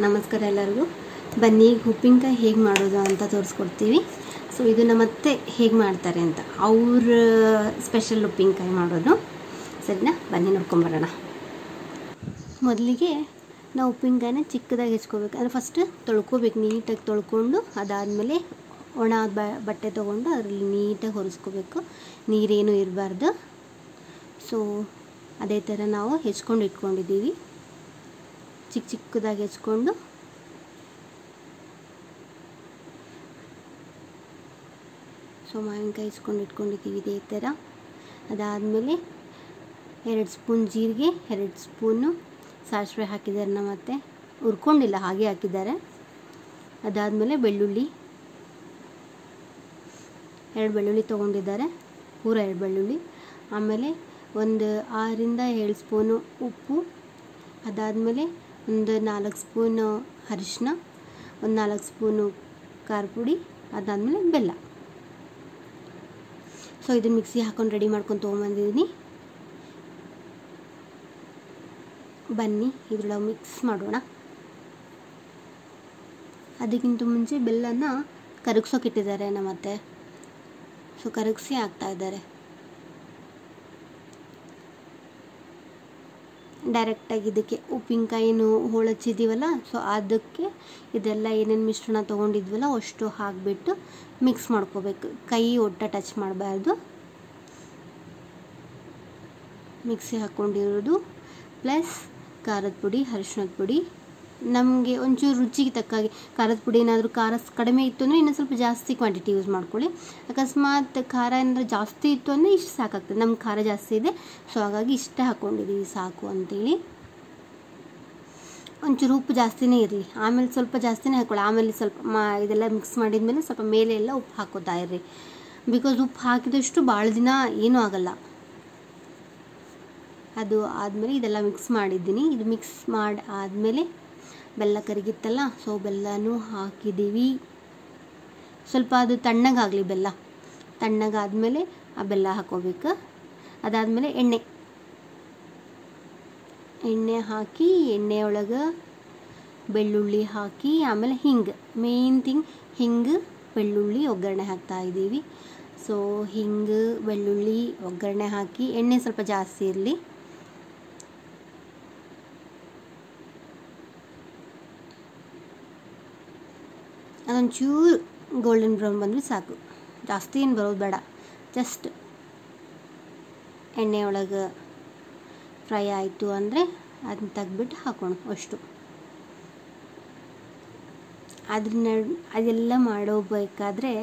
ನಮಸ್ಕಾರ ಎಲ್ಲರಿಗೂ. ಬನ್ನಿ ಉಪ್ಪಿನಕಾಯಿ ಹೇಗೆ ಮಾಡೋದು ಅಂತ ತೋರಿಸ್ಕೊಡ್ತೀವಿ. ಸೊ ಇದು ನಮ್ಮತ್ತೆ ಹೇಗೆ ಮಾಡ್ತಾರೆ ಅಂತ, ಅವ್ರ ಸ್ಪೆಷಲ್ ಉಪ್ಪಿನಕಾಯಿ ಮಾಡೋದು. ಸರಿನಾ, ಬನ್ನಿ ನೋಡ್ಕೊಂಬರೋಣ. ಮೊದಲಿಗೆ ನಾವು ಉಪ್ಪಿನಕಾಯಿನ ಚಿಕ್ಕದಾಗಿ ಹೆಚ್ಕೋಬೇಕು. ಅಂದರೆ ಫಸ್ಟ್ ತೊಳ್ಕೊಬೇಕು, ನೀಟಾಗಿ ತೊಳ್ಕೊಂಡು ಅದಾದಮೇಲೆ ಒಣ ಬಟ್ಟೆ ತೊಗೊಂಡು ಅದರಲ್ಲಿ ನೀಟಾಗಿ ಹೊರಿಸ್ಕೋಬೇಕು, ನೀರೇನು ಇರಬಾರ್ದು. ಸೊ ಅದೇ ಥರ ನಾವು ಹೆಚ್ಕೊಂಡು ಇಟ್ಕೊಂಡಿದ್ದೀವಿ. ಚಿಕ್ಕದಾಗಿ ಹೆಚ್ಕೊಂಡು ಮಾವಿನಕಾಯಿ ಹೆಚ್ಕೊಂಡು ಇಟ್ಕೊಂಡಿದ್ದೀವಿ ಇದೇ ಥರ. ಅದಾದಮೇಲೆ 2 ಸ್ಪೂನ್ ಜೀರಿಗೆ, 2 ಸ್ಪೂನು ಸಾಸಿವೆ ಹಾಕಿದ್ದಾರೆ ನಮ್ಮತ್ತೆ, ಹುರ್ಕೊಂಡಿಲ್ಲ ಹಾಗೆ ಹಾಕಿದ್ದಾರೆ. ಅದಾದಮೇಲೆ ಬೆಳ್ಳುಳ್ಳಿ 2 ಬೆಳ್ಳುಳ್ಳಿ ತೊಗೊಂಡಿದ್ದಾರೆ, ಪೂರ 2 ಬೆಳ್ಳುಳ್ಳಿ. ಆಮೇಲೆ ಒಂದು 6 ರಿಂದ 7 ಸ್ಪೂನು ಉಪ್ಪು. ಅದಾದಮೇಲೆ ಒಂದು 4 ಸ್ಪೂನು ಅರಿಶಿನ, ಒಂದು 4 ಸ್ಪೂನು ಖಾರ ಪುಡಿ, ಅದಾದಮೇಲೆ ಬೆಲ್ಲ. ಸೊ ಇದನ್ನು ಮಿಕ್ಸಿ ಹಾಕೊಂಡು ರೆಡಿ ಮಾಡ್ಕೊಂಡು ತೊಗೊಂಬಂದಿದ್ದೀನಿ. ಬನ್ನಿ ಇದ್ರೊಳಗೆ ಮಿಕ್ಸ್ ಮಾಡೋಣ. ಅದಕ್ಕಿಂತ ಮುಂಚೆ ಬೆಲ್ಲನ ಕರಗಿಸೋಕಿಟ್ಟಿದ್ದಾರೆ ನಮ್ಮತ್ತೆ. ಸೊ ಕರಗಿಸಿ ಹಾಕ್ತಾಯಿದ್ದಾರೆ. ಡೈರೆಕ್ಟಾಗಿ ಇದಕ್ಕೆ ಉಪ್ಪಿನಕಾಯಿನೂ ಹೋಳಚ್ಚಿದ್ದೀವಲ್ಲ, ಸೊ ಅದಕ್ಕೆ ಇದೆಲ್ಲ ಏನೇನು ಮಿಶ್ರಣ ತೊಗೊಂಡಿದ್ವಲ್ಲ ಅಷ್ಟು ಹಾಕಿಬಿಟ್ಟು ಮಿಕ್ಸ್ ಮಾಡ್ಕೋಬೇಕು. ಕೈ ಒಟ್ಟ ಟಚ್ ಮಾಡಬಾರ್ದು. ಮಿಕ್ಸಿ ಹಾಕ್ಕೊಂಡಿರೋದು ಪ್ಲಸ್ ಖಾರದ ಪುಡಿ, ಅರಿಶಿಣದ ಪುಡಿ. ನಮಗೆ ಒಂಚೂರು ರುಚಿಗೆ ತಕ್ಕಾಗಿ ಖಾರದ ಪುಡಿ ಏನಾದರೂ ಖಾರ ಕಡಿಮೆ ಇತ್ತು ಅಂದರೆ ಇನ್ನೂ ಸ್ವಲ್ಪ ಜಾಸ್ತಿ ಕ್ವಾಂಟಿಟಿ ಯೂಸ್ ಮಾಡ್ಕೊಳ್ಳಿ. ಅಕಸ್ಮಾತ್ ಖಾರ ಏನಾದರೂ ಜಾಸ್ತಿ ಇತ್ತು ಅಂದರೆ ಇಷ್ಟು ಸಾಕಾಗ್ತದೆ. ನಮ್ಗೆ ಖಾರ ಜಾಸ್ತಿ ಇದೆ, ಸೊ ಹಾಗಾಗಿ ಇಷ್ಟೇ ಹಾಕ್ಕೊಂಡಿದ್ದೀವಿ ಸಾಕು ಅಂತೇಳಿ. ಒಂಚೂರು ಉಪ್ಪು ಜಾಸ್ತಿನೇ ಇರಲಿ, ಆಮೇಲೆ ಸ್ವಲ್ಪ ಜಾಸ್ತಿನೇ ಹಾಕ್ಕೊಳ್ಳಿ. ಆಮೇಲೆ ಸ್ವಲ್ಪ ಇದೆಲ್ಲ ಮಿಕ್ಸ್ ಮಾಡಿದ್ಮೇಲೆ ಸ್ವಲ್ಪ ಮೇಲೆ ಎಲ್ಲ ಉಪ್ಪು ಹಾಕೋತಾ ಇರ್ರಿ. ಬಿಕಾಸ್ ಉಪ್ಪು ಹಾಕಿದಷ್ಟು ಭಾಳ ದಿನ ಏನೂ ಆಗಲ್ಲ. ಅದು ಆದಮೇಲೆ ಇದೆಲ್ಲ ಮಿಕ್ಸ್ ಮಾಡಿದ್ದೀನಿ. ಇದು ಮಿಕ್ಸ್ ಮಾಡಿ ಆದಮೇಲೆ ಬೆಲ್ಲ ಕರಗಿತ್ತಲ್ಲ, ಸೊ ಬೆಲ್ಲನೂ ಹಾಕಿದ್ದೀವಿ. ಸ್ವಲ್ಪ ಅದು ತಣ್ಣಗಾಗಲಿ ಬೆಲ್ಲ. ತಣ್ಣಗಾದಮೇಲೆ ಆ ಬೆಲ್ಲ ಹಾಕೋಬೇಕು. ಅದಾದಮೇಲೆ ಎಣ್ಣೆ ಹಾಕಿ, ಎಣ್ಣೆಯೊಳಗೆ ಬೆಳ್ಳುಳ್ಳಿ ಹಾಕಿ, ಆಮೇಲೆ ಹಿಂಗೆ ಮೇನ್ ಥಿಂಗ್, ಹಿಂಗೆ ಬೆಳ್ಳುಳ್ಳಿ ಒಗ್ಗರಣೆ ಹಾಕ್ತಾಯಿದ್ದೀವಿ. ಸೊ ಹಿಂಗೆ ಬೆಳ್ಳುಳ್ಳಿ ಒಗ್ಗರಣೆ ಹಾಕಿ, ಎಣ್ಣೆ ಸ್ವಲ್ಪ ಜಾಸ್ತಿ ಇರಲಿ. ಅದೊಂಚೂರು ಗೋಲ್ಡನ್ ಬ್ರೌನ್ ಬಂದರೆ ಸಾಕು, ಜಾಸ್ತಿ ಏನು ಬರೋದು ಬೇಡ. ಜಸ್ಟ್ ಎಣ್ಣೆಯೊಳಗೆ ಫ್ರೈ ಆಯಿತು ಅಂದರೆ ಅದನ್ನ ತೆಗ್ದುಬಿಟ್ಟು ಹಾಕೋಣ ಅಷ್ಟು. ಅದೆಲ್ಲ ಮಾಡೋಬೇಕಾದ್ರೆ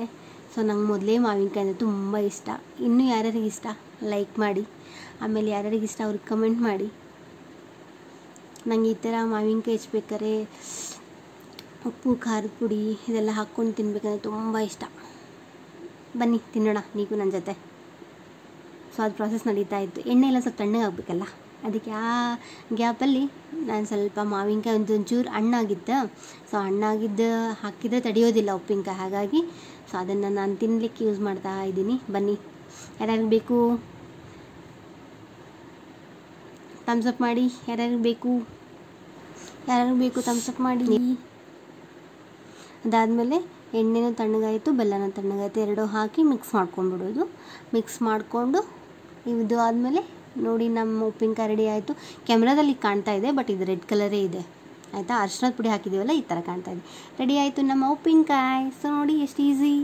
ಸೊ ನಂಗೆ ಮೊದಲೇ ಮಾವಿನಕಾಯಿ ಅಂದರೆ ತುಂಬ ಇಷ್ಟ. ಇನ್ನೂ ಯಾರ್ಯಾರಿಗೆ ಇಷ್ಟ ಲೈಕ್ ಮಾಡಿ, ಆಮೇಲೆ ಯಾರ್ಯಾರಿಗೆ ಇಷ್ಟ ಅವ್ರಿಗೆ ಕಮೆಂಟ್ ಮಾಡಿ. ನಂಗೆ ಈ ಥರ ಮಾವಿನಕಾಯಿ ಹೆಚ್ಚಬೇಕಾದ್ರೆ ಉಪ್ಪು, ಖಾರದ ಪುಡಿ ಇದೆಲ್ಲ ಹಾಕ್ಕೊಂಡು ತಿನ್ಬೇಕಂದ್ರೆ ತುಂಬ ಇಷ್ಟ. ಬನ್ನಿ ತಿನ್ನೋಣ ನೀವು ನನ್ನ ಜೊತೆ. ಸೊ ಅದು ಪ್ರಾಸೆಸ್ ನಡೀತಾ ಇತ್ತು. ಎಣ್ಣೆ ಎಲ್ಲ ಸ್ವಲ್ಪ ತಣ್ಣಗಾಗಬೇಕಲ್ಲ, ಅದಕ್ಕೆ ಆ ಗ್ಯಾಪಲ್ಲಿ ನಾನು ಸ್ವಲ್ಪ ಮಾವಿನಕಾಯಿ ಒಂಚೂರು ಹಣ್ಣಾಗಿತ್ತು. ಸೊ ಹಣ್ಣಾಗಿದ್ದು ಹಾಕಿದರೆ ತಡೆಯೋದಿಲ್ಲ ಉಪ್ಪಿನಕಾಯಿ, ಹಾಗಾಗಿ ಸೊ ಅದನ್ನು ನಾನು ತಿನ್ನಲಿಕ್ಕೆ ಯೂಸ್ ಮಾಡ್ತಾ ಇದ್ದೀನಿ. ಬನ್ನಿ ಯಾರ್ಯಾರಿಗೆ ಬೇಕು ಥಮ್ಸಪ್ ಮಾಡಿ, ಯಾರ್ಯಾರಿಗೆ ಬೇಕು ಥಮ್ಸಪ್ ಮಾಡಿ. ಅದಾದಮೇಲೆ ಎಣ್ಣೆನೂ ತಣ್ಣಗಾಯಿತು, ಬೆಲ್ಲನೂ ತಣ್ಣಗಾಯಿತು, ಎರಡೂ ಹಾಕಿ ಮಿಕ್ಸ್ ಮಾಡ್ಕೊಂಡ್ಬಿಡೋದು. ಮಿಕ್ಸ್ ಮಾಡಿಕೊಂಡು ಇದು ಆದಮೇಲೆ ನೋಡಿ ನಮ್ಮ ಉಪ್ಪಿನಕಾಯಿ ರೆಡಿ ಆಯಿತು. ಕ್ಯಾಮ್ರಾದಲ್ಲಿ ಕಾಣ್ತಾ ಇದೆ, ಬಟ್ ಇದು ರೆಡ್ ಕಲರೇ ಇದೆ ಆಯಿತಾ. ಅರಿಶಿಣದ ಪುಡಿ ಹಾಕಿದ್ದೀವಲ್ಲ, ಈ ಥರ ಕಾಣ್ತಾ ಇದೆ. ರೆಡಿ ಆಯಿತು ನಮ್ಮ ಉಪ್ಪಿನಕಾಯಿ. ಸೊ ನೋಡಿ ಎಷ್ಟು ಈಸಿ.